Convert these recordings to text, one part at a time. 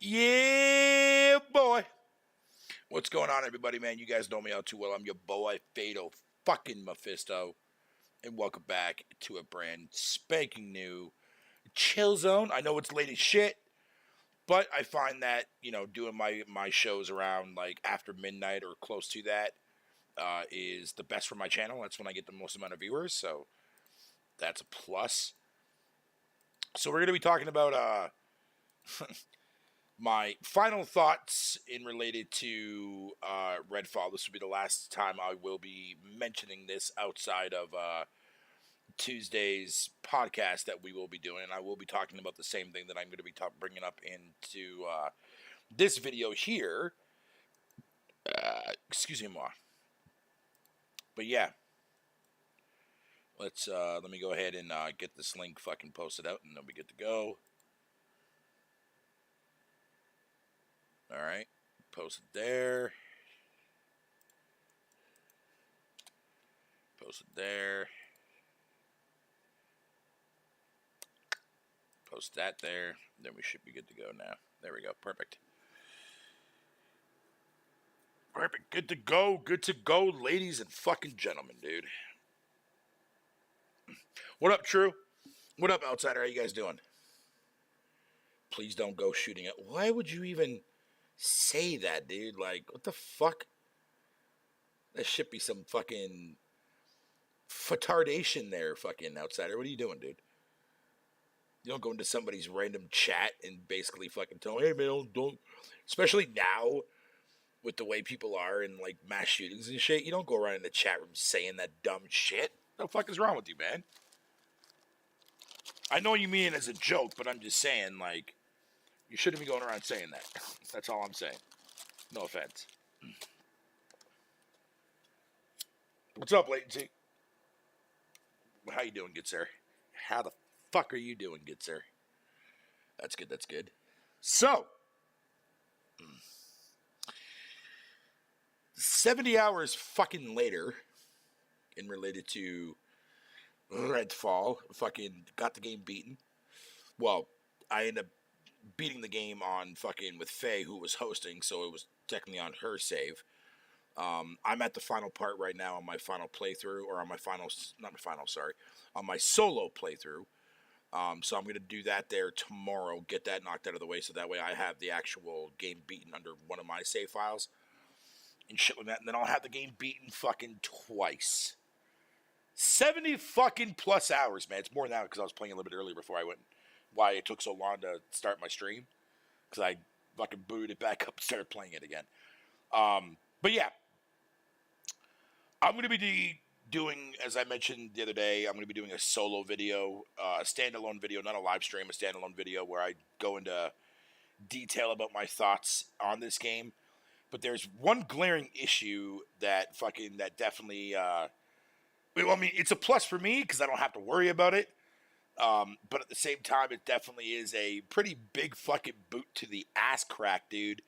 Yeah, boy. What's going on, everybody, man? You guys know me all too well. I'm your boy, Fado fucking Mephisto. And welcome back to a brand spanking new chill zone. I know it's late as shit, but I find that, doing my shows around like after midnight or close to that is the best for my channel. That's when I get the most amount of viewers, so that's a plus. So we're going to be talking about my final thoughts in related to Redfall. This will be the last time I will be mentioning this outside of Tuesday's podcast that we will be doing. And I will be talking about the same thing that I'm going to be bringing up into this video here. Excuse me, moi. But yeah, let me go ahead and get this link fucking posted out, and then we get to go. All right, post it there. Post it there. Post that there. Then we should be good to go now. There we go. Perfect. Perfect. Good to go. Good to go, ladies and fucking gentlemen, dude. What up, True? What up, Outsider? How you guys doing? Please don't go shooting it. Why would you even say that, dude? Like, what the fuck? That should be some fucking fatardation there, fucking Outsider. What are you doing, dude? You don't go into somebody's random chat and basically fucking tell them, hey, man, don't. Especially now, with the way people are in, like, mass shootings and shit, you don't go around in the chat room saying that dumb shit. What the fuck is wrong with you, man? I know you mean it as a joke, but I'm just saying, like, you shouldn't be going around saying that. That's all I'm saying. No offense. What's up, Latency? How you doing, good sir? How the fuck are you doing, good sir? That's good, that's good. So, 70 hours fucking later, in related to Redfall, fucking got the game beaten. Well, I ended up beating the game on fucking with Faye, who was hosting, so it was technically on her save. I'm at the final part right now on my final playthrough, or on my final, not my final, sorry, on my solo playthrough. So I'm going to do that there tomorrow, get that knocked out of the way, so that way I have the actual game beaten under one of my save files and shit like that, and then I'll have the game beaten fucking twice. 70 fucking plus hours, man. It's more than that because I was playing a little bit earlier before I went. Why it took so long to start my stream, because I fucking booted it back up and started playing it again. But yeah, I'm going to be doing, as I mentioned the other day, I'm going to be doing a solo video, a standalone video, not a live stream, a standalone video where I go into detail about my thoughts on this game. But there's one glaring issue that definitely, I mean, it's a plus for me because I don't have to worry about it. But at the same time, it definitely is a pretty big fucking boot to the ass crack, dude,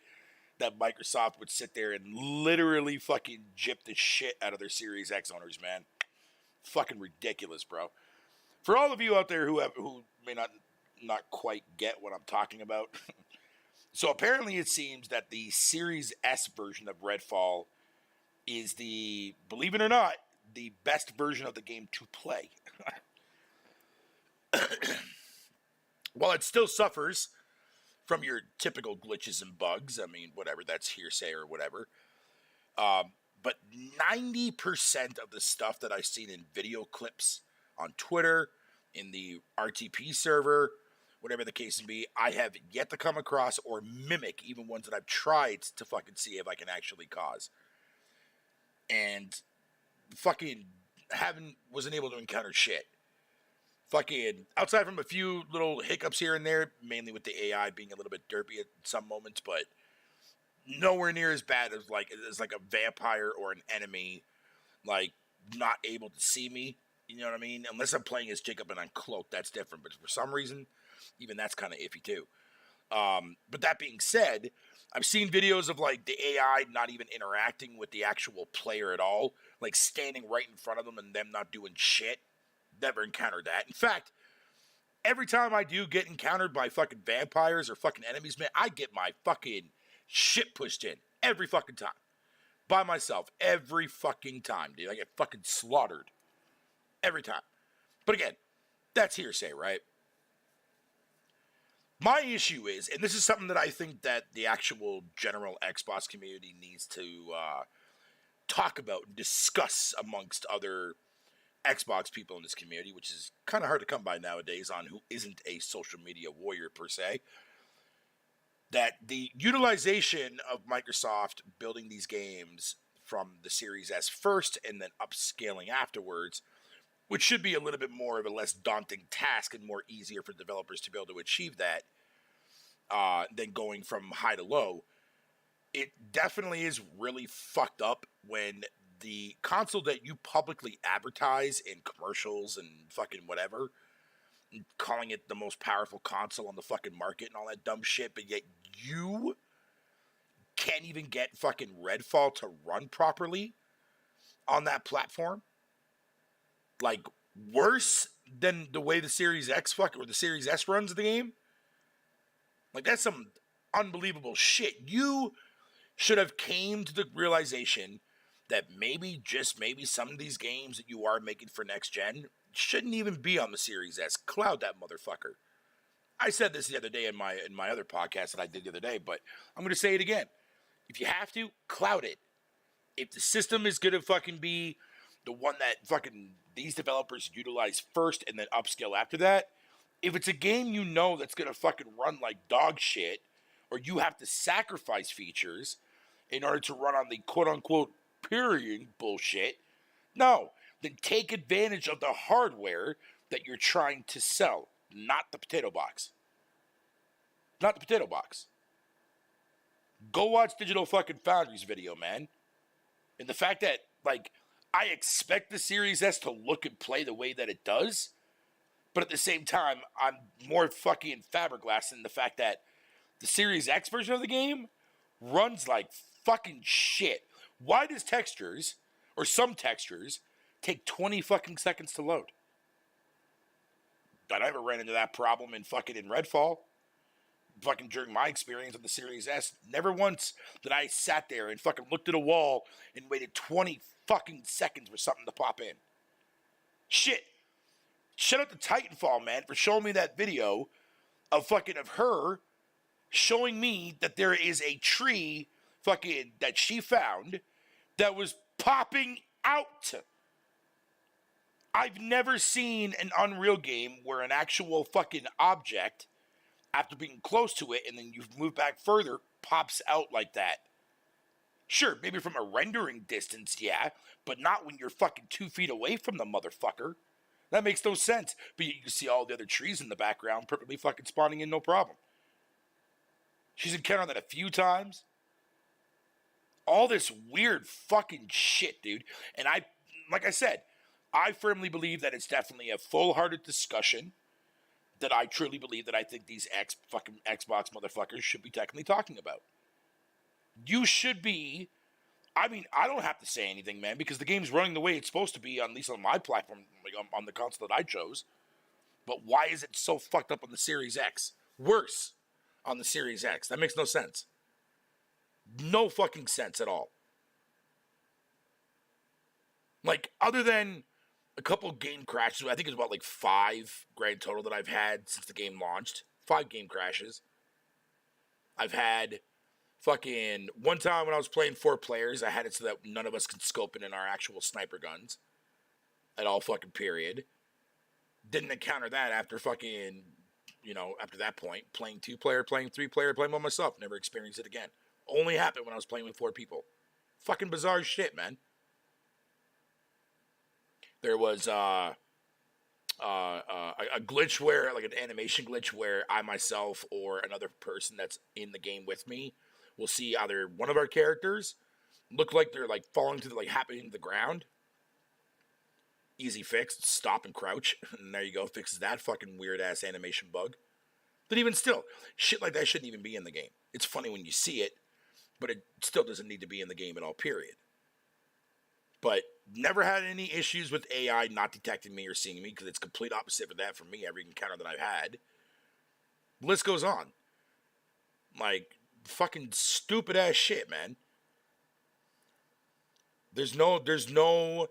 that Microsoft would sit there and literally fucking jip the shit out of their Series X owners, man. Fucking ridiculous, bro. For all of you out there who may not quite get what I'm talking about, so apparently it seems that the Series S version of Redfall is the, believe it or not, the best version of the game to play. While it still suffers from your typical glitches and bugs, I mean, whatever, that's hearsay or whatever. But 90% of the stuff that I've seen in video clips on Twitter, in the RTP server, whatever the case may be, I have yet to come across or mimic even ones that I've tried to fucking see if I can actually cause. And fucking wasn't able to encounter shit. Fucking, outside from a few little hiccups here and there, mainly with the AI being a little bit derpy at some moments, but nowhere near as bad as like a vampire or an enemy, like, not able to see me. You know what I mean? Unless I'm playing as Jacob and I'm cloaked, that's different. But for some reason, even that's kind of iffy too. But that being said, I've seen videos of like the AI not even interacting with the actual player at all, like standing right in front of them and them not doing shit. Never encountered that. In fact, Every time I do get encountered by fucking vampires or fucking enemies, man, I get my fucking shit pushed in. Every fucking time. By myself. Every fucking time, dude. I get fucking slaughtered. Every time. But again, that's hearsay, right? My issue is, and this is something that I think that the actual general Xbox community needs to talk about and discuss amongst other Xbox people in this community, which is kind of hard to come by nowadays on who isn't a social media warrior per se, that the utilization of Microsoft building these games from the Series S first and then upscaling afterwards, which should be a little bit more of a less daunting task and more easier for developers to be able to achieve that than going from high to low. It definitely is really fucked up when the console that you publicly advertise in commercials and fucking whatever, and calling it the most powerful console on the fucking market and all that dumb shit, but yet you can't even get fucking Redfall to run properly on that platform. Like, worse than the way the Series X or the Series S runs the game. Like, that's some unbelievable shit. You should have came to the realization that maybe, just maybe, some of these games that you are making for next gen shouldn't even be on the Series S. Cloud that motherfucker. I said this the other day in my other podcast that I did the other day, but I'm going to say it again. If you have to, cloud it. If the system is going to fucking be the one that fucking these developers utilize first and then upscale after that, if it's a game you know that's going to fucking run like dog shit, or you have to sacrifice features in order to run on the quote-unquote period bullshit, no, then take advantage of the hardware that you're trying to sell, not the potato box. Not the potato box. Go watch Digital fucking Foundry's video, man. And the fact that, like, I expect the Series S to look and play the way that it does, but at the same time, I'm more fucking fiberglass in the fact that the Series X version of the game runs like fucking shit. Why does textures, or some textures, take 20 fucking seconds to load? I never ran into that problem in Redfall. Fucking during my experience with the Series S, never once did I sat there and fucking looked at a wall and waited 20 fucking seconds for something to pop in. Shit. Shout out to Titanfall, man, for showing me that video of her showing me that there is a tree fucking that she found that was popping out. I've never seen an Unreal game where an actual fucking object, after being close to it and then you've moved back further, pops out like that. Sure, maybe from a rendering distance, yeah, but not when you're fucking 2 feet away from the motherfucker. That makes no sense. But you can see all the other trees in the background perfectly fucking spawning in, no problem. She's encountered that a few times. All this weird fucking shit, dude. And like I said, I firmly believe that it's definitely a full-hearted discussion that I truly believe that I think these fucking Xbox motherfuckers should be technically talking about. You should be. I mean, I don't have to say anything, man, because the game's running the way it's supposed to be, at least on my platform, like on the console that I chose. But why is it so fucked up on the Series X? Worse on the Series X. That makes no sense. No fucking sense at all. Like, other than a couple game crashes, I think it's about like 5 grand total that I've had since the game launched. 5 game crashes. I've had fucking one time when I was playing 4 players, I had it so that none of us could scope in our actual sniper guns at all fucking period. Didn't encounter that after fucking, after that point, playing 2-player, playing 3-player, playing by myself. Never experienced it again. Only happened when I was playing with 4 people. Fucking bizarre shit, man. There was a glitch where, like an animation glitch where I myself or another person that's in the game with me will see either one of our characters look like they're like falling to happening to the ground. Easy fix, stop and crouch, and there you go, fixes that fucking weird ass animation bug. But even still, shit like that shouldn't even be in the game. It's funny when you see it, but it still doesn't need to be in the game at all, period. But never had any issues with AI not detecting me or seeing me, because it's complete opposite of that for me every encounter that I've had. List goes on. Like, fucking stupid ass shit, man. There's no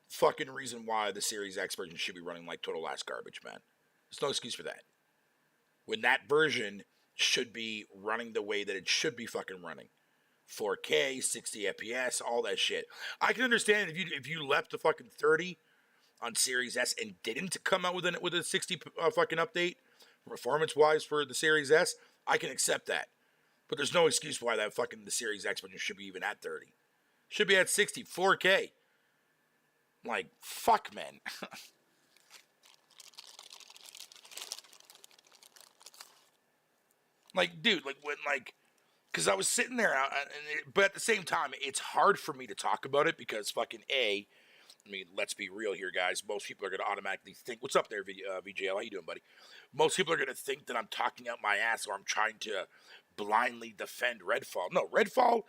fucking reason why the Series X version should be running like total ass garbage, man. There's no excuse for that. When that version should be running the way that it should be fucking running. 4K, 60 FPS, all that shit. I can understand if you left the fucking 30 on Series S and didn't come out with a 60 fucking update, performance wise for the Series S, I can accept that. But there's no excuse why that fucking the Series X version should be even at 30. Should be at 60, 4K. Like, fuck, man. Like, dude, like, when, like, because I was sitting there, but at the same time, it's hard for me to talk about it because fucking I mean, let's be real here, guys. Most people are going to automatically think, what's up there, VJL? How you doing, buddy? Most people are going to think that I'm talking out my ass or I'm trying to blindly defend Redfall. No, Redfall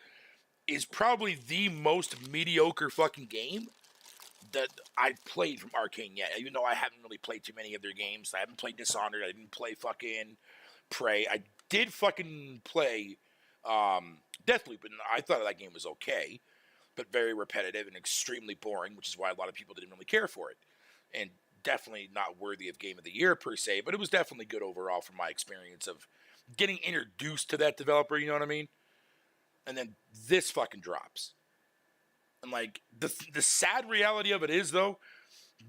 is probably the most mediocre fucking game that I've played from Arcane yet. Even though I haven't really played too many of their games. I haven't played Dishonored. I didn't play fucking Prey. I did fucking play Deathloop, and I thought that game was okay, but very repetitive and extremely boring, which is why a lot of people didn't really care for it. And definitely not worthy of Game of the Year per se, but it was definitely good overall from my experience of getting introduced to that developer, you know what I mean? And then this fucking drops. And like the sad reality of it is though,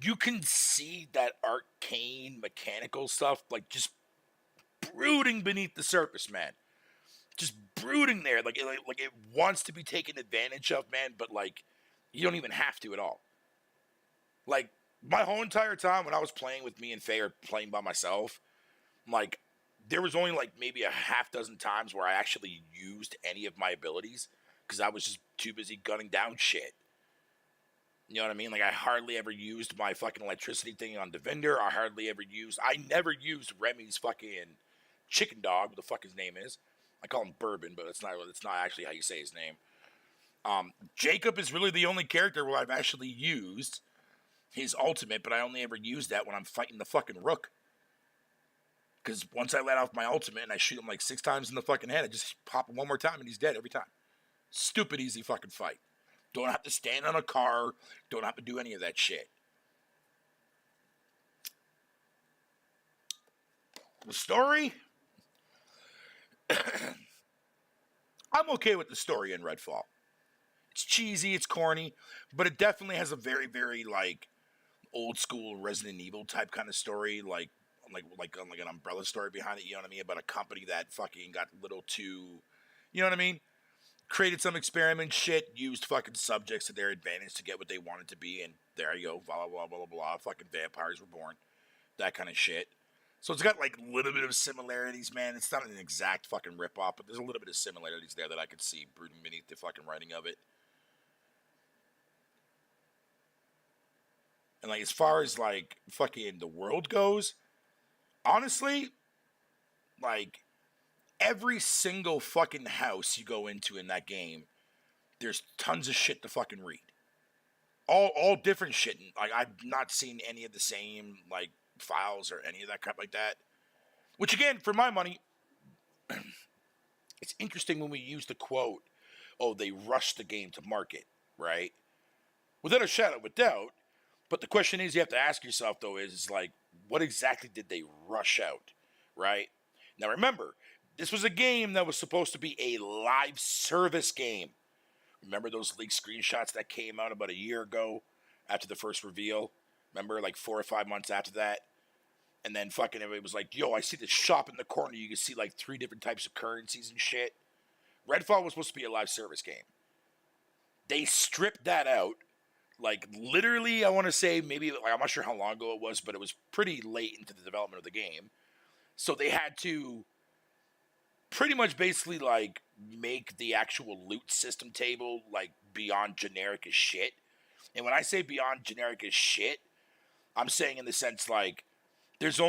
you can see that arcane mechanical stuff like just brooding beneath the surface, man. Just brooding there, like it wants to be taken advantage of, man, but like you don't even have to at all. Like my whole entire time when I was playing with me and Faye or playing by myself, like there was only like maybe a half dozen times where I actually used any of my abilities because I was just too busy gunning down shit. You know what I mean? Like I hardly ever used my fucking electricity thing on Defender. I never used Remy's fucking chicken dog, what the fuck his name is. I call him Bourbon, but it's not actually how you say his name. Jacob is really the only character where I've actually used his ultimate, but I only ever use that when I'm fighting the fucking Rook. Because once I let off my ultimate and I shoot him like 6 times in the fucking head, I just pop him one more time and he's dead every time. Stupid easy fucking fight. Don't have to stand on a car. Don't have to do any of that shit. The story? I'm okay with the story in Redfall. It's cheesy, it's corny, but it definitely has a very, very like old school Resident Evil type kind of story, like an umbrella story behind it. You know what I mean? About a company that fucking got a little too, you know what I mean? Created some experiment shit, used fucking subjects to their advantage to get what they wanted to be, and there you go, blah blah blah blah blah. Fucking vampires were born, that kind of shit. So it's got like a little bit of similarities, man. It's not an exact fucking ripoff, but there's a little bit of similarities there that I could see brooding beneath the fucking writing of it. And like as far as like fucking the world goes, honestly, like every single fucking house you go into in that game, there's tons of shit to fucking read. All different shit. Like I've not seen any of the same like files or any of that crap like that. Which again, for my money, it's interesting when we use the quote, "Oh, they rushed the game to market," right? Without a shadow of a doubt. But the question is, you have to ask yourself though, is like, what exactly did they rush out, right? Now remember, this was a game that was supposed to be a live service game. Remember those leaked screenshots that came out about a year ago after the first reveal? Remember, like 4 or 5 months after that? And then fucking everybody was like, yo, I see this shop in the corner. You can see like 3 different types of currencies and shit. Redfall was supposed to be a live service game. They stripped that out. Like, literally, I want to say maybe, like, I'm not sure how long ago it was, but it was pretty late into the development of the game. So they had to pretty much basically, like, make the actual loot system table, like, beyond generic as shit. And when I say beyond generic as shit, I'm saying in the sense, like, there's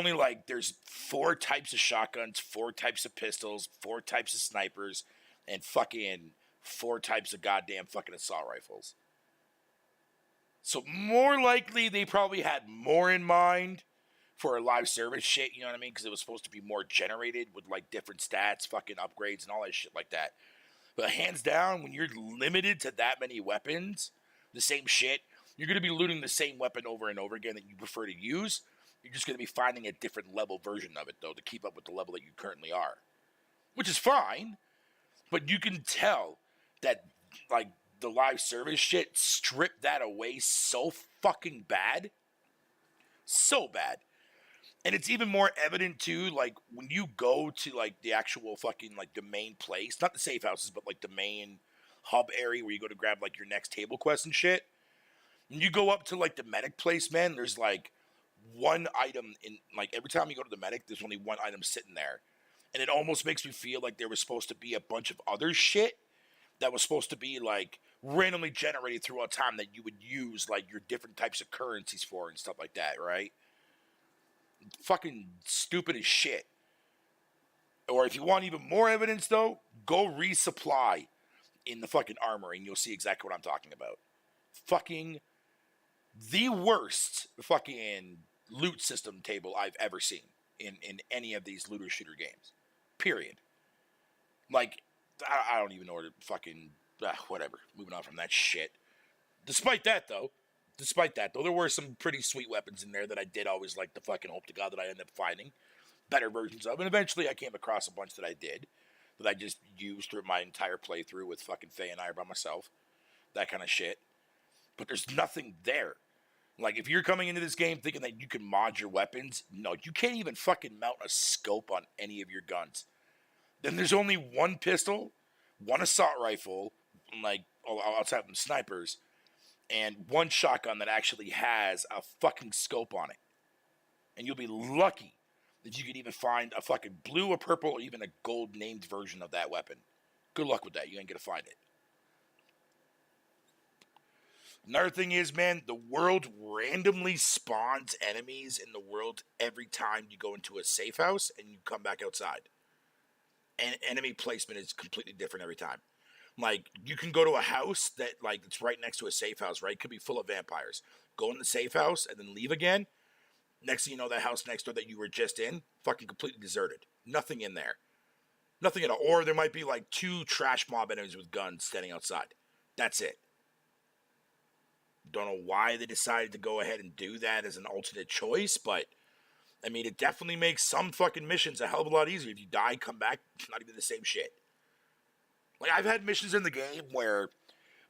4 types of shotguns, 4 types of pistols, 4 types of snipers, and fucking 4 types of goddamn fucking assault rifles. So more likely they probably had more in mind for a live service shit, you know what I mean? Because it was supposed to be more generated with like different stats, fucking upgrades and all that shit like that. But hands down, when you're limited to that many weapons, the same shit, you're going to be looting the same weapon over and over again that you prefer to use. You're just going to be finding a different level version of it, though, to keep up with the level that you currently are. Which is fine, but you can tell that, like, the live service shit stripped that away so fucking bad. So bad. And it's even more evident, too, like, when you go to, like, the actual fucking, like, the main place, not the safe houses, but, like, the main hub area where you go to grab, like, your next table quest and shit. When you go up to, like, the medic place, man, there's, like, one item in, like, every time you go to the medic, there's only one item sitting there. And it almost makes me feel like there was supposed to be a bunch of other shit that was supposed to be, like, randomly generated throughout time that you would use, like, your different types of currencies for and stuff like that, right? Fucking stupid as shit. Or if you want even more evidence, though, go resupply in the fucking armory and you'll see exactly what I'm talking about. Fucking the worst fucking loot system table I've ever seen in any of these looter shooter games. Period. Like, I don't even know where to fucking... whatever. Moving on from that shit. Despite that, though, there were some pretty sweet weapons in there that I did always like to fucking hope to God that I end up finding better versions of. And eventually I came across a bunch that I did, that I just used through my entire playthrough with fucking Faye and I by myself. That kind of shit. But there's nothing there. Like, if you're coming into this game thinking that you can mod your weapons, no, you can't even fucking mount a scope on any of your guns. Then there's only one pistol, one assault rifle, like, outside from snipers, and one shotgun that actually has a fucking scope on it. And you'll be lucky if you could even find a fucking blue, a purple, or even a gold named version of that weapon. Good luck with that. You ain't gonna find it. Another thing is, man, the world randomly spawns enemies in the world every time you go into a safe house and you come back outside. And enemy placement is completely different every time. Like, you can go to a house that, like, it's right next to a safe house, right? It could be full of vampires. Go in the safe house and then leave again. Next thing you know, that house next door that you were just in, fucking completely deserted. Nothing in there. Nothing at all. Or there might be, like, 2 trash mob enemies with guns standing outside. That's it. Don't know why they decided to go ahead and do that as an alternate choice, but, I mean, it definitely makes some fucking missions a hell of a lot easier. If you die, come back, it's not even the same shit. Like, I've had missions in the game where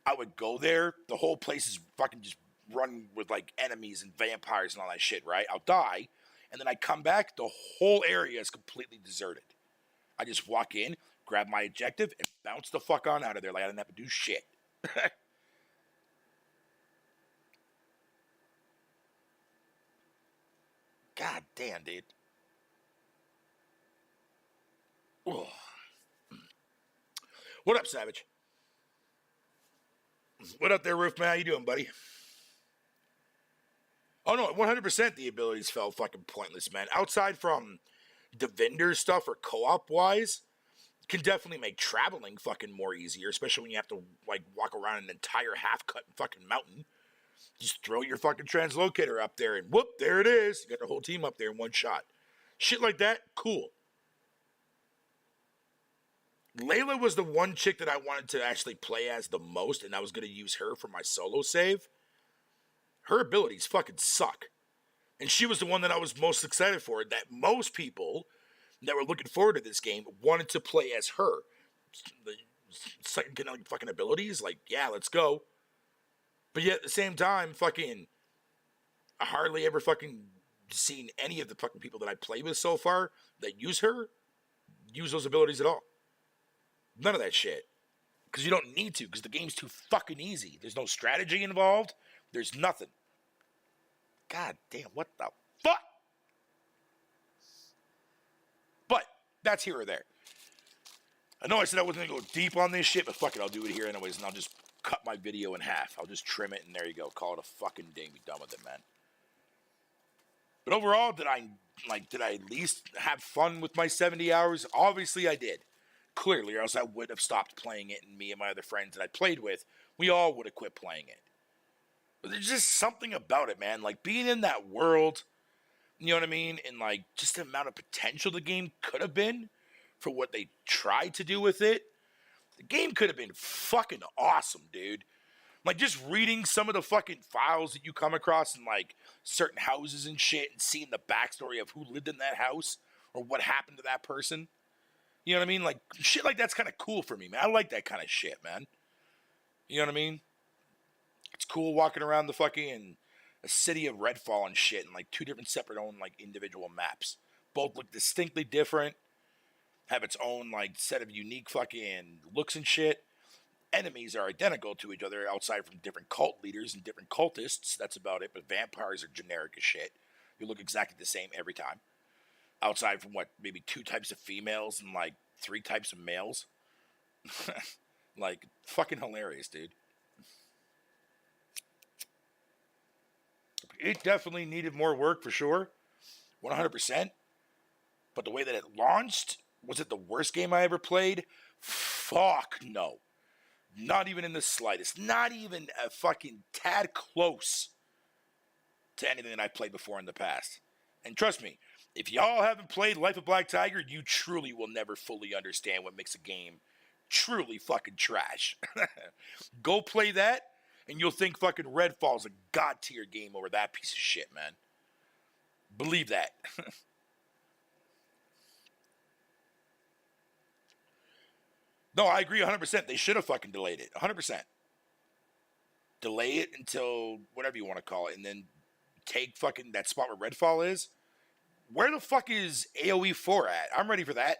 I would go there, the whole place is fucking just run with, like, enemies and vampires and all that shit, right? I'll die, and then I come back, the whole area is completely deserted. I just walk in, grab my objective, and bounce the fuck on out of there like I didn't have to do shit. God damn, dude. Ugh. What up, Savage? What up there, Roofman? How you doing, buddy? Oh, no, 100% the abilities felt fucking pointless, man. Outside from the vendor stuff or co-op wise, can definitely make traveling fucking more easier, especially when you have to, like, walk around an entire half-cut fucking mountain. Just throw your fucking translocator up there and whoop, there it is. You got the whole team up there in one shot. Shit like that, cool. Layla was the one chick that I wanted to actually play as the most, and I was going to use her for my solo save. Her abilities fucking suck. And she was the one that I was most excited for, that most people that were looking forward to this game wanted to play as her. The second fucking abilities, like, yeah, let's go. But yet at the same time, fucking, I hardly ever fucking seen any of the fucking people that I play with so far that use those abilities at all. None of that shit. Because you don't need to, because the game's too fucking easy. There's no strategy involved. There's nothing. God damn, what the fuck? But that's here or there. I know I said I wasn't going to go deep on this shit, but fuck it, I'll do it here anyways, and I'll just cut my video in half. I'll just trim it, and there you go. Call it a fucking day and be done with it, man. But overall, did I at least have fun with my 70 hours? Obviously, I did. Clearly, or else I would have stopped playing it, and me and my other friends that I played with, we all would have quit playing it. But there's just something about it, man. Like being in that world, you know what I mean? And like just the amount of potential the game could have been for what they tried to do with it. The game could have been fucking awesome, dude. Like just reading some of the fucking files that you come across in like certain houses and shit and seeing the backstory of who lived in that house or what happened to that person. You know what I mean? Like shit like that's kind of cool for me, man. I like that kind of shit, man. You know what I mean? It's cool walking around the fucking a city of Redfall and shit and like two different separate own like individual maps. Both look distinctly different, have its own like set of unique fucking looks and shit. Enemies are identical to each other outside from different cult leaders and different cultists. That's about it. But vampires are generic as shit. You look exactly the same every time. Outside from what, maybe 2 types of females and like 3 types of males. Like, fucking hilarious, dude. It definitely needed more work for sure. 100%. But the way that it launched, was it the worst game I ever played? Fuck no. Not even in the slightest. Not even a fucking tad close to anything that I've played before in the past. And trust me, if y'all haven't played Life of Black Tiger, you truly will never fully understand what makes a game truly fucking trash. Go play that, and you'll think fucking Redfall's a god tier game over that piece of shit, man. Believe that. No, I agree 100%. They should have fucking delayed it. 100%. Delay it until whatever you want to call it, and then take fucking that spot where Redfall is. Where the fuck is AoE 4 at? I'm ready for that.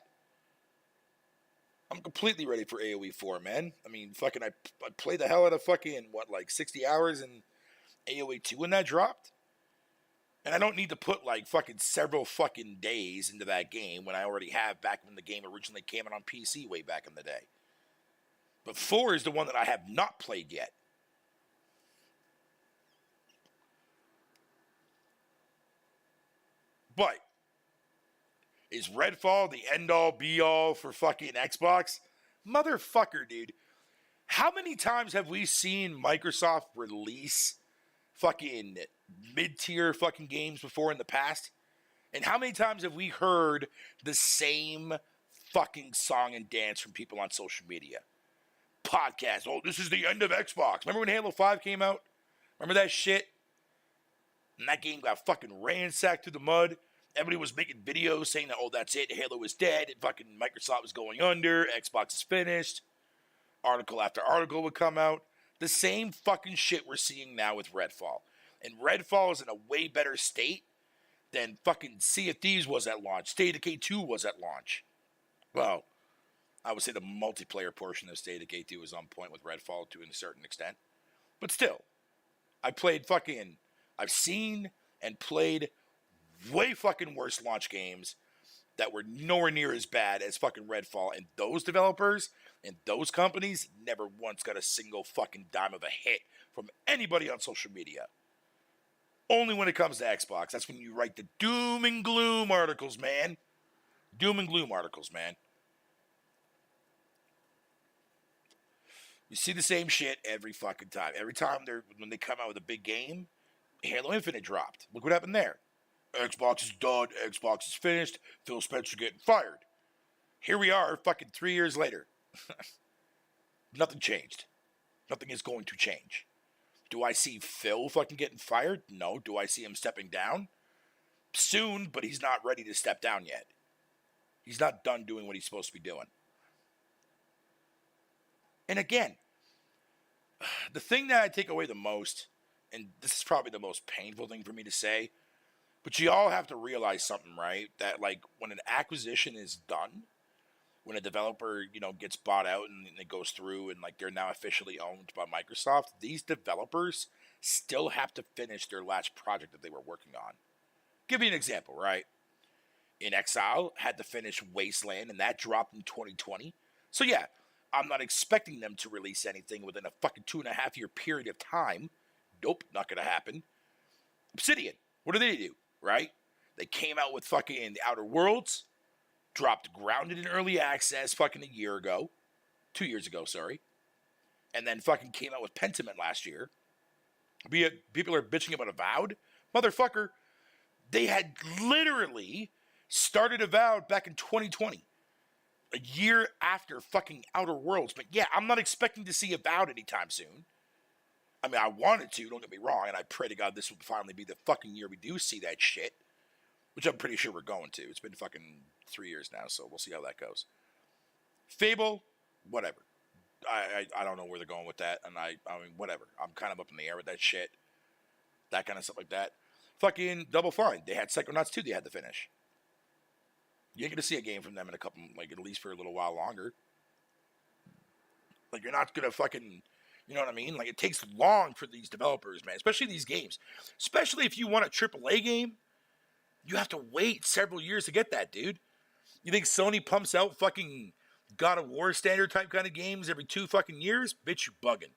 I'm completely ready for AoE 4, man. I mean, fucking, I played the hell out of fucking, what, like 60 hours in AoE 2 when that dropped? And I don't need to put like fucking several fucking days into that game when I already have back when the game originally came out on PC way back in the day. But 4 is the one that I have not played yet. But is Redfall the end-all be-all for fucking Xbox? Motherfucker, dude. How many times have we seen Microsoft release fucking mid-tier fucking games before in the past? And how many times have we heard the same fucking song and dance from people on social media? Podcast. Oh, this is the end of Xbox. Remember when Halo 5 came out? Remember that shit? And that game got fucking ransacked through the mud. Everybody was making videos saying that, oh, that's it. Halo is dead. Fucking Microsoft was going under. Xbox is finished. Article after article would come out. The same fucking shit we're seeing now with Redfall. And Redfall is in a way better state than fucking Sea of Thieves was at launch. State of Decay 2 was at launch. Well, I would say the multiplayer portion of State of Decay 2 was on point with Redfall to a certain extent. But still, I've seen and played way fucking worse launch games that were nowhere near as bad as fucking Redfall. And those developers and those companies never once got a single fucking dime of a hit from anybody on social media. Only when it comes to Xbox. That's when you write the doom and gloom articles, man. Doom and gloom articles, man. You see the same shit every fucking time. Every time when they come out with a big game, Halo Infinite dropped. Look what happened there. Xbox is done. Xbox is finished. Phil Spencer getting fired. Here we are, fucking 3 years later. Nothing changed. Nothing is going to change. Do I see Phil fucking getting fired? No. Do I see him stepping down? Soon, but he's not ready to step down yet. He's not done doing what he's supposed to be doing. And again, the thing that I take away the most, and this is probably the most painful thing for me to say, but you all have to realize something, right? That like when an acquisition is done, when a developer, gets bought out and it goes through and like they're now officially owned by Microsoft, these developers still have to finish their last project that they were working on. Give you an example, right? In Exile had to finish Wasteland and that dropped in 2020. So yeah, I'm not expecting them to release anything within a fucking 2.5 year period of time. Nope, not gonna happen. Obsidian, what do they do, right? They came out with fucking The Outer Worlds, dropped Grounded in early access fucking a year ago. 2 years ago, sorry. And then fucking came out with Pentiment last year. People are bitching about Avowed. Motherfucker, they had literally started Avowed back in 2020. A year after fucking Outer Worlds. But yeah, I'm not expecting to see Avowed anytime soon. I mean, I wanted to, don't get me wrong, and I pray to God this will finally be the fucking year we do see that shit. Which I'm pretty sure we're going to. It's been fucking 3 years now, so we'll see how that goes. Fable, whatever. I don't know where they're going with that, and I mean, whatever. I'm kind of up in the air with that shit. That kind of stuff like that. Fucking Double Fine. They had Psychonauts 2 they had to finish. You ain't going to see a game from them in a couple, like, at least for a little while longer. Like, you're not going to fucking, you know what I mean? Like, it takes long for these developers, man. Especially these games. Especially if you want a AAA game. You have to wait several years to get that, dude. You think Sony pumps out fucking God of War standard type kind of games every 2 fucking years? Bitch, you bugging.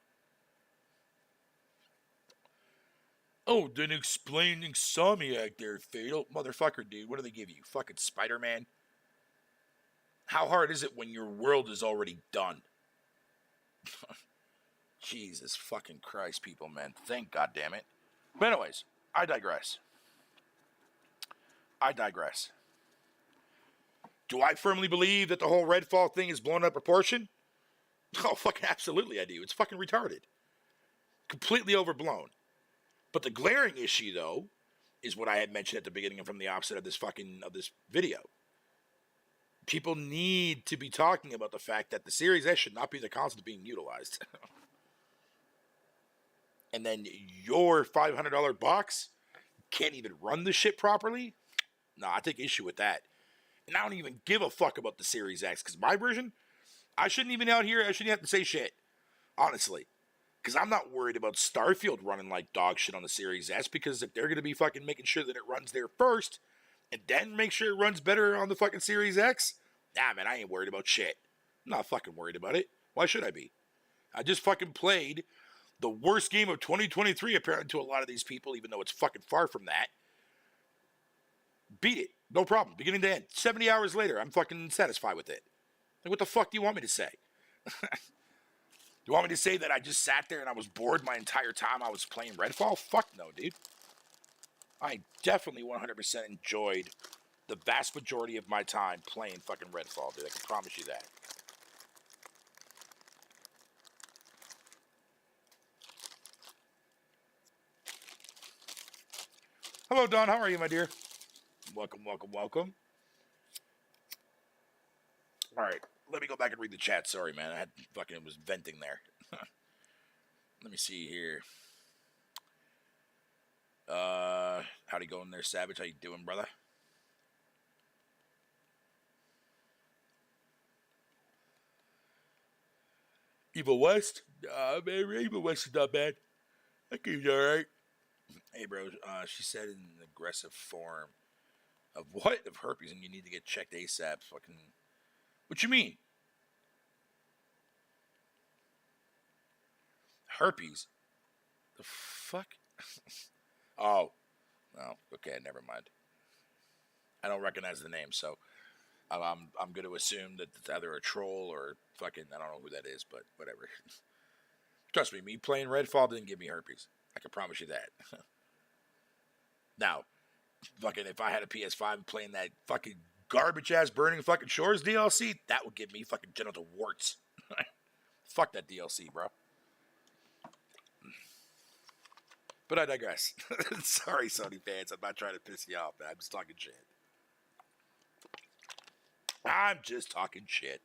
Oh, then explain Insomniac there, Fatal. Motherfucker, dude. What do they give you? Fucking Spider-Man? How hard is it when your world is already done? Jesus fucking Christ, people, man. Thank God damn it. But anyways, I digress. Do I firmly believe that the whole Redfall thing is blown out of proportion? Oh, fucking absolutely I do. It's fucking retarded. Completely overblown. But the glaring issue, though, is what I had mentioned at the beginning and from the opposite of this video. People need to be talking about the fact that the Series S should not be the console being utilized. And then your $500 box can't even run the shit properly? No, I take issue with that. And I don't even give a fuck about the Series X, because my version, I shouldn't even have to say shit. Honestly. Because I'm not worried about Starfield running like dog shit on the Series S, because if they're going to be fucking making sure that it runs there first, and then make sure it runs better on the fucking Series X, nah, man, I ain't worried about shit. I'm not fucking worried about it. Why should I be? I just fucking played the worst game of 2023, apparently to a lot of these people, even though it's fucking far from that. Beat it. No problem. Beginning to end. 70 hours later, I'm fucking satisfied with it. Like, what the fuck do you want me to say? You want me to say that I just sat there and I was bored my entire time I was playing Redfall? Fuck no, dude. I definitely 100% enjoyed the vast majority of my time playing fucking Redfall, dude. I can promise you that. Hello, Don. How are you, my dear? Welcome. All right. Let me go back and read the chat. Sorry, man. I was venting there. Let me see here. Howdy going there, Savage? How you doing, brother? Evil West? Man, Evil West is not bad. That game's alright. Hey, bro, she said in an aggressive form of what? Of herpes, and you need to get checked ASAP. Fucking. What you mean? Herpes? The fuck? Oh. Oh, okay, never mind. I don't recognize the name, so I'm going to assume that it's either a troll or fucking, I don't know who that is, but whatever. Trust me playing Redfall didn't give me herpes. I can promise you that. Now, fucking, if I had a PS5 playing that fucking garbage ass Burning fucking Shores DLC, that would give me fucking genital warts. Fuck that DLC, bro. But I digress. Sorry, Sony fans. I'm not trying to piss you off, man. I'm just talking shit.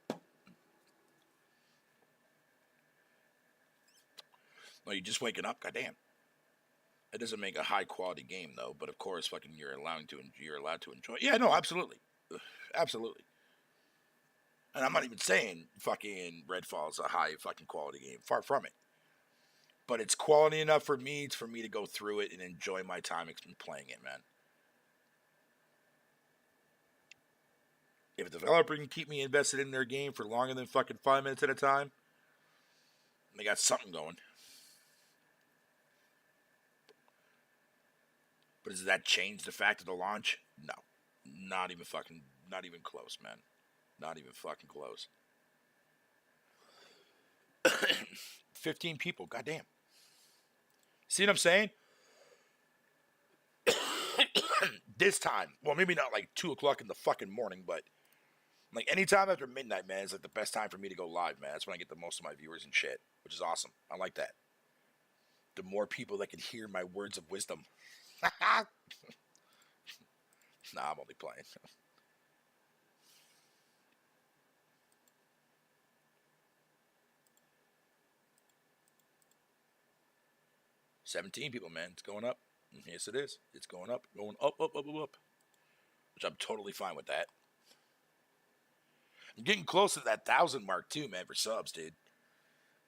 No, you're just waking up? Goddamn. It doesn't make a high quality game, though. But of course, fucking, you're allowed to enjoy. Yeah, no, absolutely. Absolutely. And I'm not even saying fucking Redfall is a high fucking quality game. Far from it. But it's quality enough for me to go through it and enjoy my time playing it, man. If a developer can keep me invested in their game for longer than fucking 5 minutes at a time, they got something going. But does that change the fact of the launch? No. Not even close, man. Not even fucking close. 15 people, goddamn. See what I'm saying? This time, well, maybe not like 2 o'clock in the fucking morning, but like anytime after midnight, man, is like the best time for me to go live, man. That's when I get the most of my viewers and shit, which is awesome. I like that. The more people that can hear my words of wisdom. Nah, I'm only playing. 17 people, man. It's going up. Yes, it is. It's going up. Going up, up, up, up, up. Which I'm totally fine with that. I'm getting close to that 1,000 mark, too, man, for subs, dude.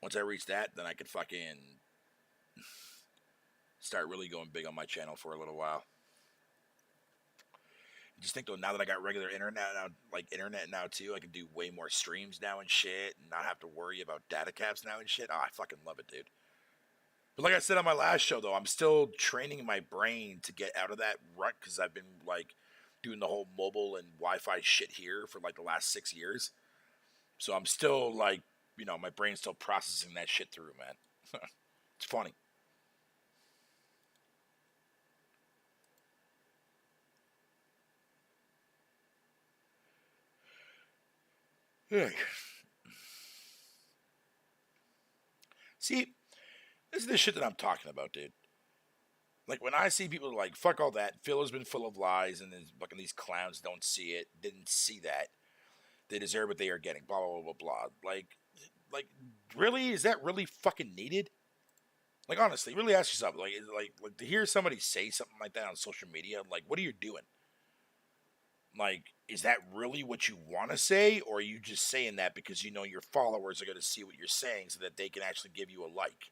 Once I reach that, then I could fucking start really going big on my channel for a little while. Just think, though, now that I got regular internet now, like internet now, too, I can do way more streams now and shit and not have to worry about data caps now and shit. Oh, I fucking love it, dude. But like I said on my last show, though, I'm still training my brain to get out of that rut because I've been, like, doing the whole mobile and Wi-Fi shit here for, like, the last 6 years. So I'm still, like, you know, my brain's still processing that shit through, man. It's funny. Yeah. See, this is the shit that I'm talking about, dude. Like, when I see people like, fuck all that, Phil has been full of lies, and then fucking these clowns don't see it, didn't see that, they deserve what they are getting, blah, blah, blah, blah. Like, really? Is that really fucking needed? Like, honestly, really ask yourself, like to hear somebody say something like that on social media, like, what are you doing? Like, is that really what you want to say, or are you just saying that because you know your followers are going to see what you're saying so that they can actually give you a like?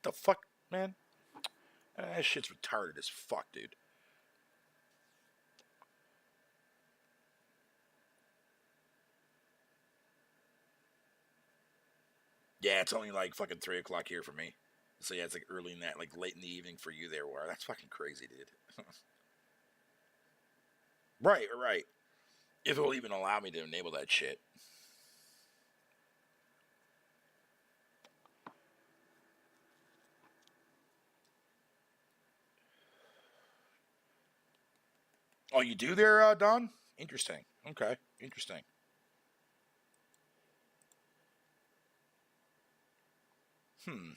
The fuck, man? That shit's retarded as fuck, dude. Yeah, it's only like fucking 3 o'clock here for me. So yeah, it's like early in that, like late in the evening for you there, War. That's fucking crazy, dude. Right, right. If it will even allow me to enable that shit. Oh, you do there, Don? Interesting. Okay, interesting. Hmm.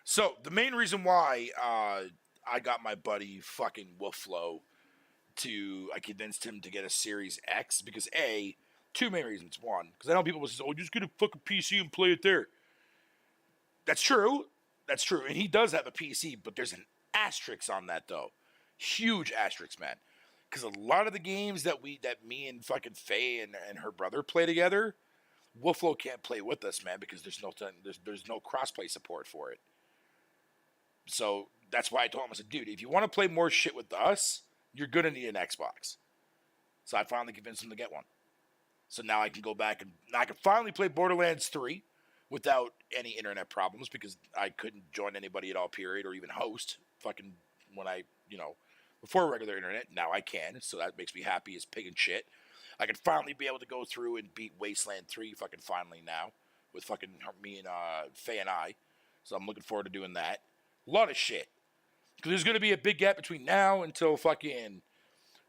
So the main reason why I got my buddy fucking Wolflow to, I convinced him to get a Series X because two main reasons. One, because I know people will say, "Oh, just get a fucking PC and play it there." That's true. That's true, and he does have a PC, but there's an asterisk on that though, huge asterisk, man. Because a lot of the games that me and fucking Faye and her brother play together, Wolflow can't play with us, man, because there's no crossplay support for it. So that's why I told him, I said, dude, if you want to play more shit with us, you're gonna need an Xbox. So I finally convinced him to get one. So now I can go back and now I can finally play Borderlands 3 without any internet problems because I couldn't join anybody at all, period, or even host fucking when before regular internet. Now I can, so that makes me happy as pig and shit. I can finally be able to go through and beat Wasteland 3 fucking finally now with fucking me and Faye and I. So I'm looking forward to doing that. A lot of shit. Because there's going to be a big gap between now until fucking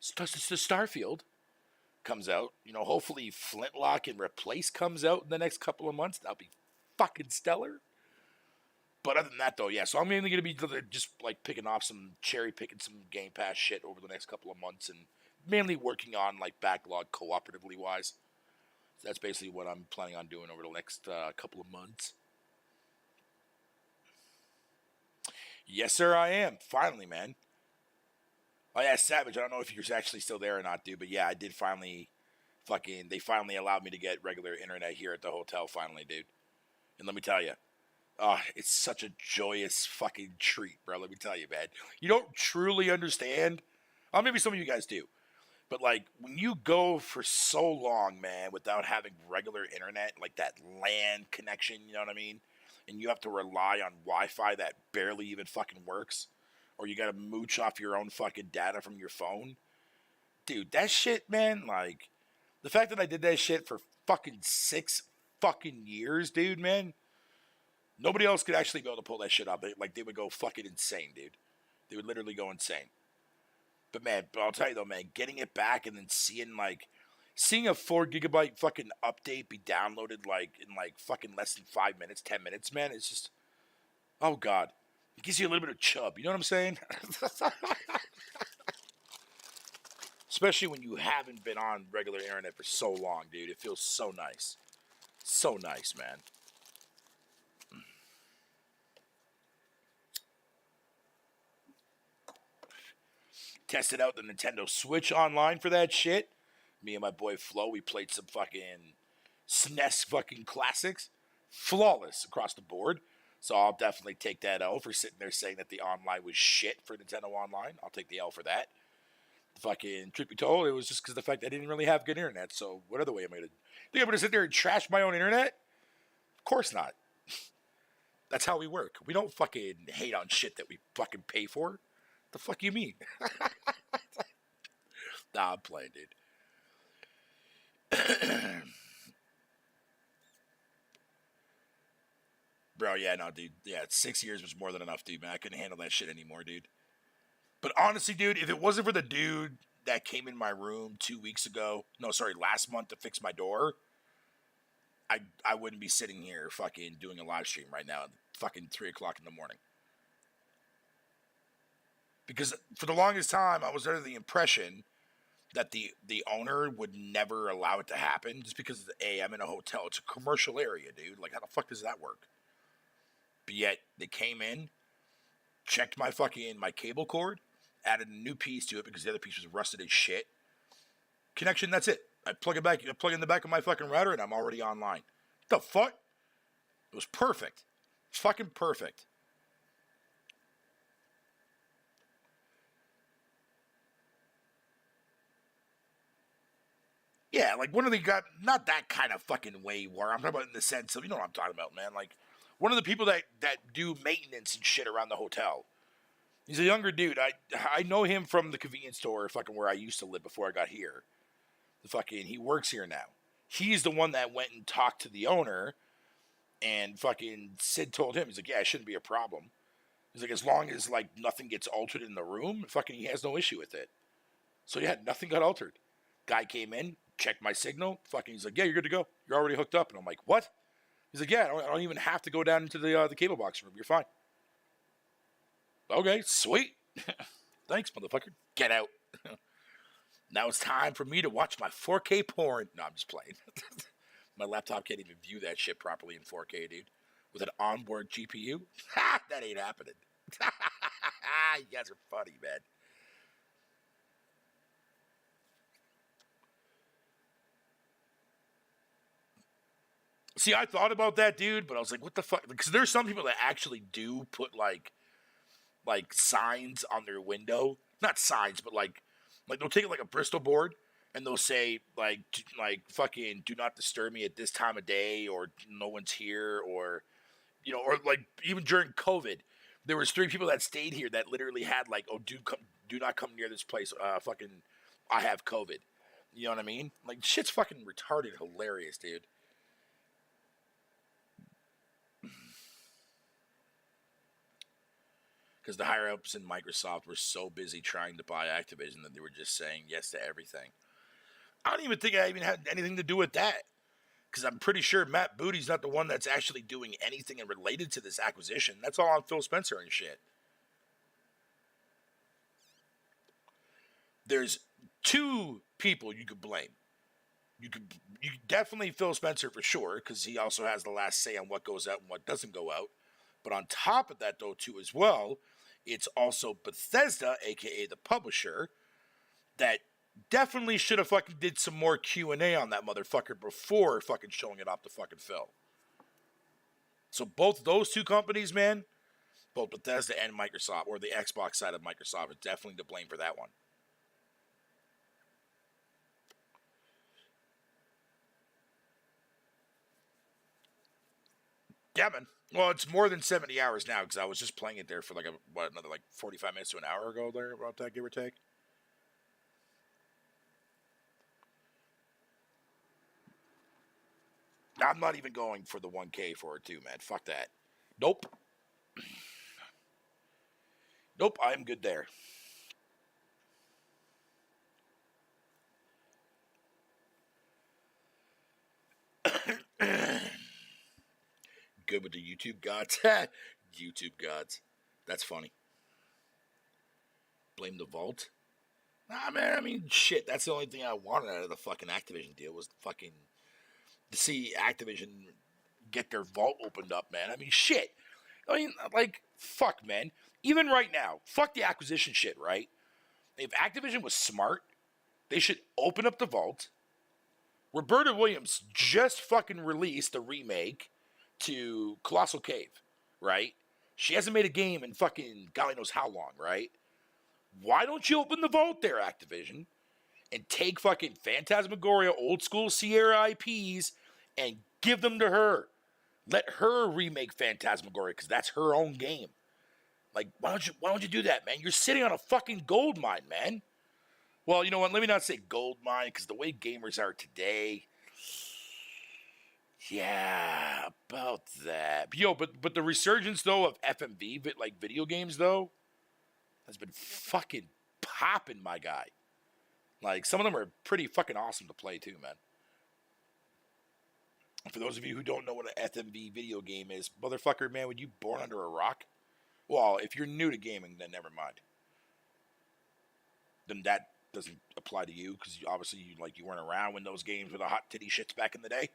Starfield comes out. You know, hopefully Flintlock and Replace comes out in the next couple of months. That'll be fucking stellar. But other than that, though, yeah. So I'm mainly going to be just like cherry picking some Game Pass shit over the next couple of months and mainly working on like backlog cooperatively wise. So that's basically what I'm planning on doing over the next couple of months. Yes, sir, I am. Finally, man. Oh, yeah, Savage. I don't know if you're actually still there or not, dude. But yeah, I did finally they finally allowed me to get regular internet here at the hotel finally, dude. And let me tell you, it's such a joyous fucking treat, bro. Let me tell you, man. You don't truly understand. Maybe some of you guys do. But, like, when you go for so long, man, without having regular internet, like that LAN connection, you know what I mean? And you have to rely on Wi-Fi that barely even fucking works. Or you gotta mooch off your own fucking data from your phone. Dude, that shit, man, like, the fact that I did that shit for fucking 6 fucking years, dude, man. Nobody else could actually be able to pull that shit up. They would go fucking insane, dude. They would literally go insane. But man, I'll tell you though, man, getting it back and then seeing a 4 gigabyte fucking update be downloaded in fucking less than 5 minutes, 10 minutes, man, it's just, oh god, it gives you a little bit of chub. You know what I'm saying? Especially when you haven't been on regular internet for so long, dude. It feels so nice. So nice, man. Tested out the Nintendo Switch online for that shit. Me and my boy Flo, we played some fucking SNES fucking classics. Flawless across the board. So I'll definitely take that L for sitting there saying that the online was shit for Nintendo Online. I'll take the L for that. Fucking truth be told, it was just because of the fact that I didn't really have good internet. So what other way am I going to... Think I'm going to sit there and trash my own internet? Of course not. That's how we work. We don't fucking hate on shit that we fucking pay for. The fuck you mean? Nah, I'm playing, dude. Bro, yeah, no, dude. Yeah, 6 years was more than enough, dude, man. I couldn't handle that shit anymore, dude. But honestly, dude, if it wasn't for the dude that came in my room last month to fix my door, I wouldn't be sitting here fucking doing a live stream right now at fucking 3 o'clock in the morning. Because for the longest time, I was under the impression that the owner would never allow it to happen just because, I'm in a hotel. It's a commercial area, dude. Like, how the fuck does that work? But yet, they came in, checked my cable cord, added a new piece to it because the other piece was rusted as shit. Connection, that's it. I plug in the back of my fucking router, and I'm already online. What the fuck? It was perfect. It's fucking perfect. Yeah, like one of the guys, not that kind of fucking way where I'm talking about in the sense of, you know what I'm talking about, man. Like one of the people that do maintenance and shit around the hotel. He's a younger dude. I know him from the convenience store fucking where I used to live before I got here. He works here now. He's the one that went and talked to the owner and fucking Sid told him, he's like, yeah, it shouldn't be a problem. He's like, as long as like nothing gets altered in the room, fucking he has no issue with it. So yeah, nothing got altered. Guy came in, checked my signal. Fucking, he's like, yeah, you're good to go. You're already hooked up. And I'm like, what? He's like, yeah, I don't even have to go down into the cable box room. You're fine. Okay, sweet. Thanks, motherfucker. Get out. Now it's time for me to watch my 4K porn. No, I'm just playing. My laptop can't even view that shit properly in 4K, dude. With an onboard GPU? Ha! That ain't happening. You guys are funny, man. See, I thought about that, dude, but I was like, what the fuck? Because there's some people that actually do put, like signs on their window. Not signs, but, like they'll take, like, a Bristol board, and they'll say, like, fucking, do not disturb me at this time of day, or no one's here, or, you know, or, like, even during COVID, there was 3 people that stayed here that literally had, like, oh, do not come near this place, fucking, I have COVID. You know what I mean? Like, shit's fucking retarded hilarious, dude. Because the higher-ups in Microsoft were so busy trying to buy Activision that they were just saying yes to everything. I don't even think I even had anything to do with that. Because I'm pretty sure Matt Booty's not the one that's actually doing anything related to this acquisition. That's all on Phil Spencer and shit. There's 2 people you could blame. You definitely Phil Spencer for sure, because he also has the last say on what goes out and what doesn't go out. But on top of that, though, too, as well, it's also Bethesda, a.k.a. the publisher, that definitely should have fucking did some more Q&A on that motherfucker before fucking showing it off to fucking Phil. So both those 2 companies, man, both Bethesda and Microsoft, or the Xbox side of Microsoft, are definitely to blame for that one. Yeah, man. Well, it's more than 70 hours now, because I was just playing it there for another 45 minutes to an hour ago there, about that, give or take. I'm not even going for the 1K for it too, man. Fuck that. Nope. Nope, I'm good there. Good with the YouTube gods. YouTube gods. That's funny. Blame the vault. Nah, man. I mean, shit. That's the only thing I wanted out of the fucking Activision deal was fucking to see Activision get their vault opened up, man. I mean, shit. I mean, like, fuck, man. Even right now, fuck the acquisition shit, right? If Activision was smart, they should open up the vault. Roberta Williams just fucking released a remake to Colossal Cave, right? She hasn't made a game in fucking God knows how long, right? Why don't you open the vault there, Activision, and take fucking Phantasmagoria, old school Sierra IPs, and give them to her? Let her remake Phantasmagoria because that's her own game. Like, why don't you do that, man? You're sitting on a fucking gold mine, man. Well, you know what? Let me not say gold mine because the way gamers are today, yeah, about that. But the resurgence though of FMV, like video games though, has been fucking popping, my guy. Like some of them are pretty fucking awesome to play too, man. For those of you who don't know what an FMV video game is, motherfucker, man, were you born under a rock? Well, if you're new to gaming, then never mind. Then that doesn't apply to you because obviously you weren't around when those games were the hot titty shits back in the day.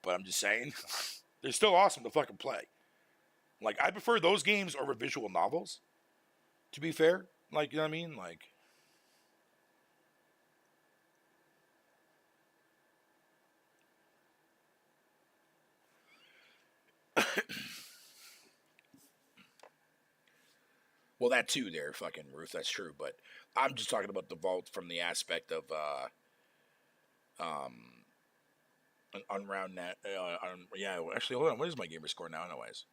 But I'm just saying, they're still awesome to fucking play. Like I prefer those games over visual novels. To be fair, like you know what I mean, like. Well, that too, there, fucking Ruth. That's true, but I'm just talking about the vault from the aspect of an unround net. Yeah, actually, hold on. What is my gamer score now, anyways?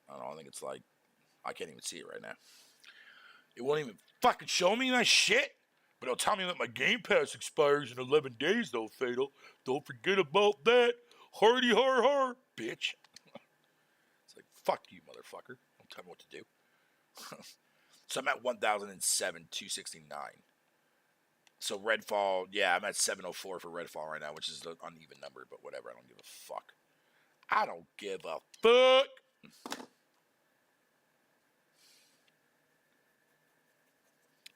I don't know. I think it's like I can't even see it right now. It won't even fucking show me that shit. But it'll tell me that my Game Pass expires in 11 days, though, Fatal. Don't forget about that. Hardy har har, bitch. It's like, fuck you, motherfucker. Don't tell me what to do. So I'm at 1,007, 269. So Redfall, yeah, I'm at 704 for Redfall right now, which is an uneven number, but whatever. I don't give a fuck. I don't give a fuck.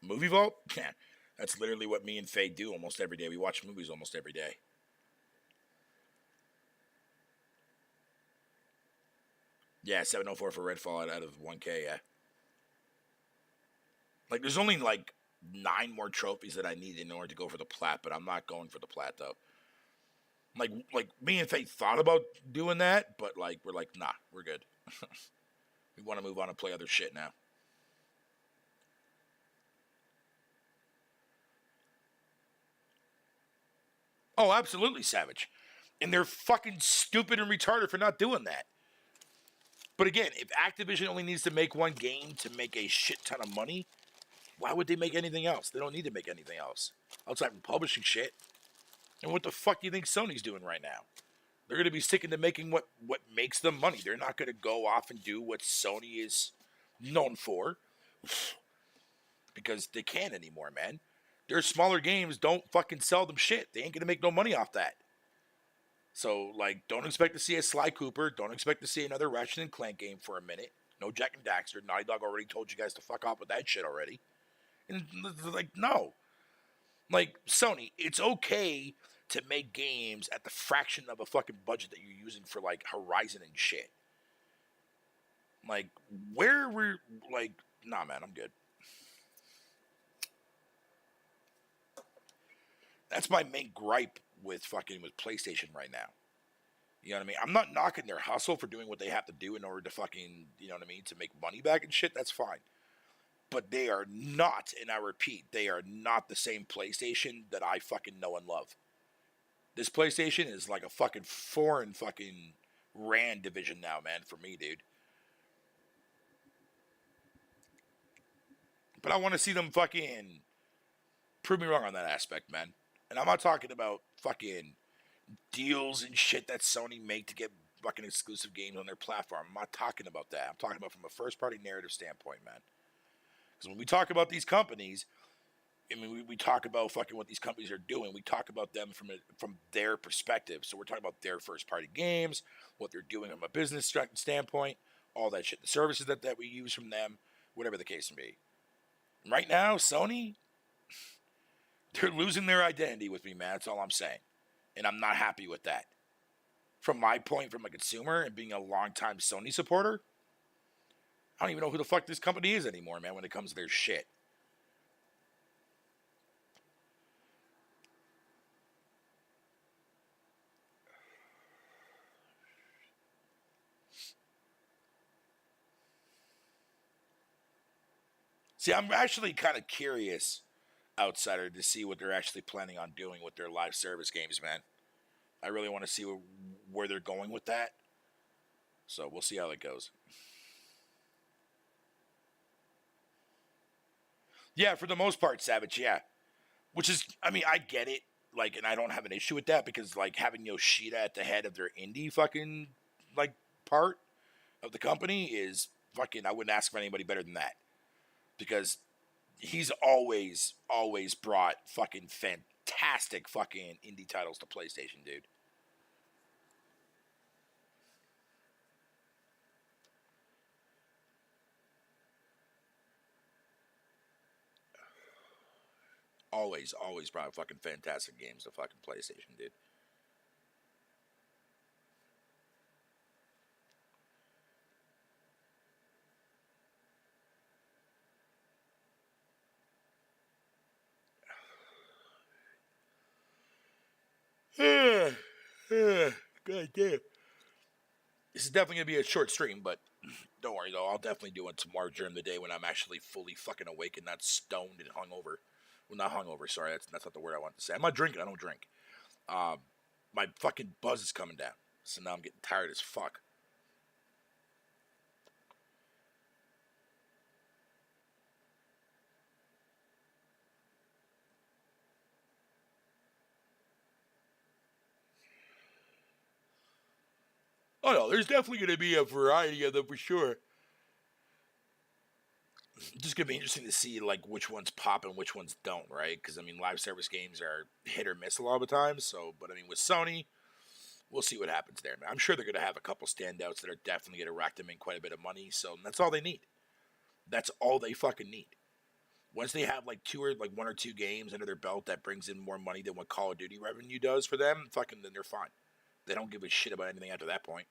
Movie Vault? Yeah, that's literally what me and Faye do almost every day. We watch movies almost every day. Yeah, 704 for Redfall out of 1K, yeah. Like, there's only, like, 9 more trophies that I need in order to go for the plat, but I'm not going for the plat, though. Like me and Faye thought about doing that, but, like, we're like, nah, we're good. We want to move on and play other shit now. Oh, absolutely, Savage. And they're fucking stupid and retarded for not doing that. But again, if Activision only needs to make one game to make a shit ton of money, why would they make anything else? They don't need to make anything else outside from publishing shit. And what the fuck do you think Sony's doing right now? They're going to be sticking to making what makes them money. They're not going to go off and do what Sony is known for because they can't anymore, man. Their smaller games don't fucking sell them shit. They ain't going to make no money off that. So, like, don't expect to see a Sly Cooper. Don't expect to see another Ratchet and Clank game for a minute. No Jack and Daxter. Naughty Dog already told you guys to fuck off with that shit already. And, like, no. Like, Sony, it's okay to make games at the fraction of a fucking budget that you're using for, like, Horizon and shit. Like, where we're, like, nah, man, I'm good. That's my main gripe with PlayStation right now. You know what I mean? I'm not knocking their hustle for doing what they have to do in order to fucking, you know what I mean, to make money back and shit. That's fine. But they are not, and I repeat, they are not the same PlayStation that I fucking know and love. This PlayStation is like a fucking foreign fucking RAND division now, man, for me, dude. But I want to see them fucking prove me wrong on that aspect, man. And I'm not talking about fucking deals and shit that Sony make to get fucking exclusive games on their platform. I'm not talking about that. I'm talking about from a first-party narrative standpoint, man. Because when we talk about these companies, I mean, we talk about fucking what these companies are doing. We talk about them from their perspective. So we're talking about their first-party games, what they're doing from a business standpoint, all that shit, the services that we use from them, whatever the case may be. Right now, Sony, they're losing their identity with me, man. That's all I'm saying. And I'm not happy with that. From my point, from a consumer and being a longtime Sony supporter, I don't even know who the fuck this company is anymore, man, when it comes to their shit. See, I'm actually kind of curious, outsider, to see what they're actually planning on doing with their live service games, man. I really want to see where they're going with that. So we'll see how it goes. Yeah, for the most part, Savage, yeah. Which is, I mean, I get it. Like, and I don't have an issue with that because, like, having Yoshida at the head of their indie fucking, like, part of the company is fucking, I wouldn't ask for anybody better than that. Because he's always brought fucking fantastic fucking indie titles to PlayStation, dude. Always brought fucking fantastic games to fucking PlayStation, dude. God damn. This is definitely gonna be a short stream, but don't worry though. I'll definitely do it tomorrow during the day when I'm actually fully fucking awake and not stoned and hungover. Well, not hungover. Sorry, that's not the word I want to say. I'm not drinking. I don't drink. Um, my fucking buzz is coming down, so now I'm getting tired as fuck. Oh no, there's definitely going to be a variety of them for sure. It's just going to be interesting to see like which ones pop and which ones don't, right? Because I mean, live service games are hit or miss a lot of the time. So, but I mean, with Sony, we'll see what happens there. Man. I'm sure they're going to have a couple standouts that are definitely going to rack them in quite a bit of money. So that's all they need. That's all they fucking need. Once they have like one or two games under their belt that brings in more money than what Call of Duty revenue does for them, fucking then they're fine. They don't give a shit about anything after that point.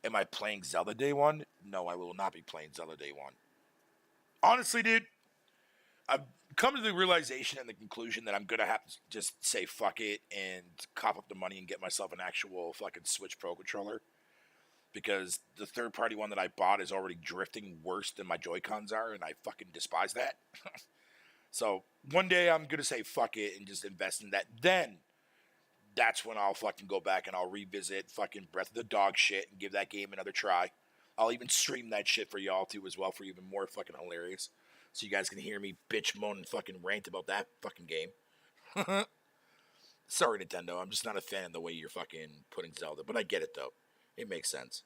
Am I playing Zelda Day One? No, I will not be playing Zelda Day One. Honestly, dude, I've come to the realization and the conclusion that I'm gonna have to just say fuck it and cop up the money and get myself an actual fucking Switch Pro controller. Because the third party one that I bought is already drifting worse than my Joy-Cons are, and I fucking despise that. So one day I'm gonna say fuck it and just invest in that. Then that's when I'll fucking go back and I'll revisit fucking Breath of the Dog shit and give that game another try. I'll even stream that shit for y'all too as well for even more fucking hilarious. So you guys can hear me bitch, moan, and fucking rant about that fucking game. Sorry, Nintendo. I'm just not a fan of the way you're fucking putting Zelda, but I get it though. It makes sense.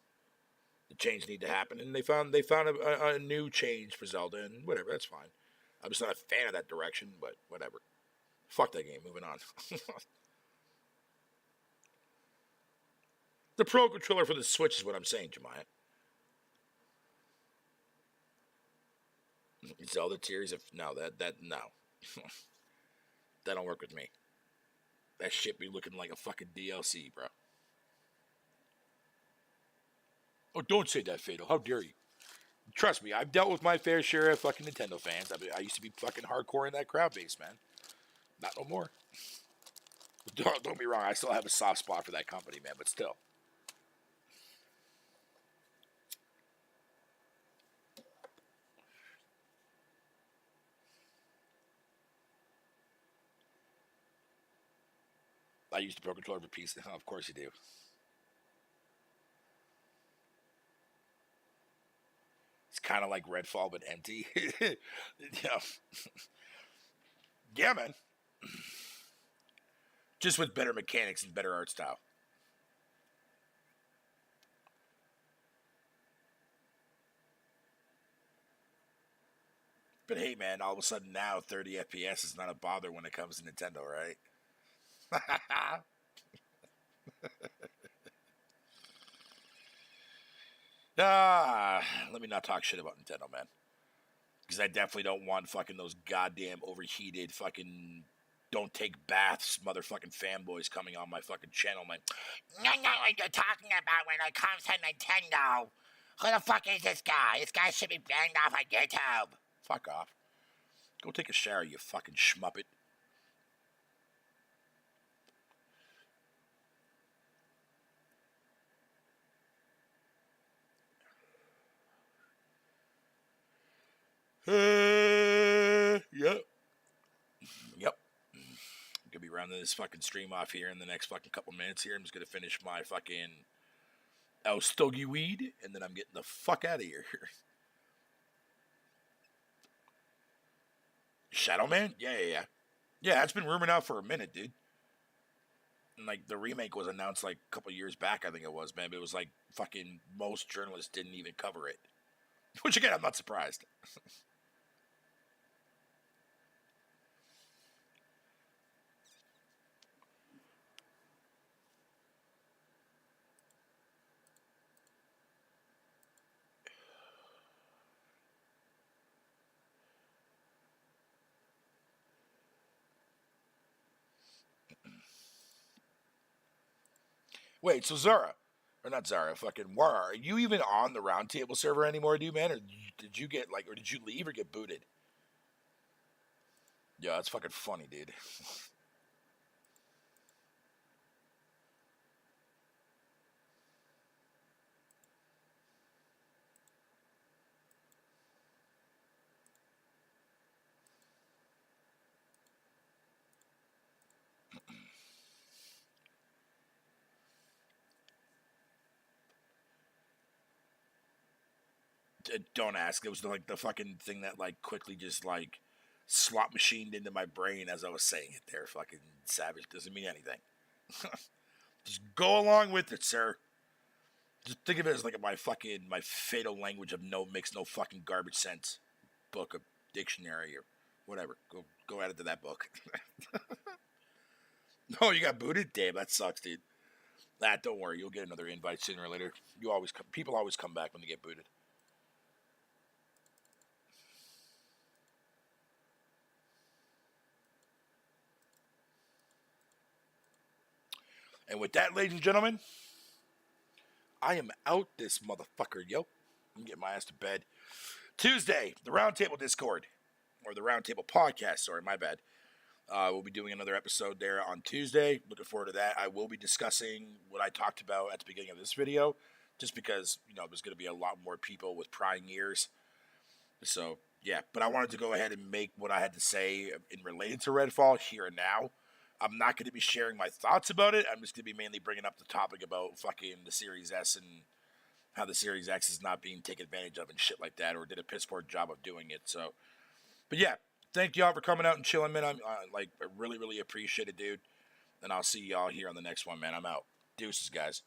The change need to happen, and they found a new change for Zelda, and whatever. That's fine. I'm just not a fan of that direction, but whatever. Fuck that game. Moving on. The Pro controller for the Switch is what I'm saying, Jemiah. Zelda Tears of no, that no. That don't work with me. That shit be looking like a fucking DLC, bro. Oh, don't say that, Fatal. How dare you? Trust me, I've dealt with my fair share of fucking Nintendo fans. I used to be fucking hardcore in that crowd base, man. Not no more. Don't get me wrong, I still have a soft spot for that company, man, but still. I used the Pro Controller for PC. Of course you do. It's kind of like Redfall, but empty. Yeah. Yeah, man. Just with better mechanics and better art style. But hey, man, all of a sudden now 30 FPS is not a bother when it comes to Nintendo, right? Let me not talk shit about Nintendo, man. Because I definitely don't want fucking those goddamn overheated fucking don't take baths motherfucking fanboys coming on my fucking channel, man. I know what you're talking about when it comes to Nintendo. Who the fuck is this guy? This guy should be banned off of YouTube. Fuck off. Go take a shower, you fucking schmuppet. Yep. Yep. I'm gonna be rounding this fucking stream off here in the next fucking couple minutes here. I'm just gonna finish my fucking El Stogie weed, and then I'm getting the fuck out of here. Shadow Man? Yeah. Yeah, it's been rumored out for a minute, dude. And like the remake was announced like a couple years back, I think it was, man. But it was like fucking most journalists didn't even cover it. Which again, I'm not surprised. Wait, so Zara, or not Zara, fucking War, are you even on the Roundtable server anymore, dude, man? Or did you get like, or did you leave or get booted? Yeah, that's fucking funny, dude. Don't ask. It was like the fucking thing that like quickly just like slot machined into my brain as I was saying it there. Fucking savage. Doesn't mean anything. Just go along with it, sir. Just think of it as like my fatal language of no makes no fucking garbage sense book, a dictionary or whatever. Go add it to that book. No, you got booted? Damn, that sucks, dude. Don't worry, you'll get another invite sooner or later. People always come back when they get booted. And with that, ladies and gentlemen, I am out this motherfucker, yo. I'm getting my ass to bed. Tuesday, the Roundtable Discord, or the Roundtable Podcast, sorry, my bad. We'll be doing another episode there on Tuesday. Looking forward to that. I will be discussing what I talked about at the beginning of this video, just because, there's going to be a lot more people with prying ears. So, yeah. But I wanted to go ahead and make what I had to say in related to Redfall here and now. I'm not going to be sharing my thoughts about it. I'm just going to be mainly bringing up the topic about fucking the Series S and how the Series X is not being taken advantage of and shit like that, or did a piss poor job of doing it. So, but yeah, thank y'all for coming out and chilling, man. I really, really appreciate it, dude. And I'll see y'all here on the next one, man. I'm out. Deuces, guys.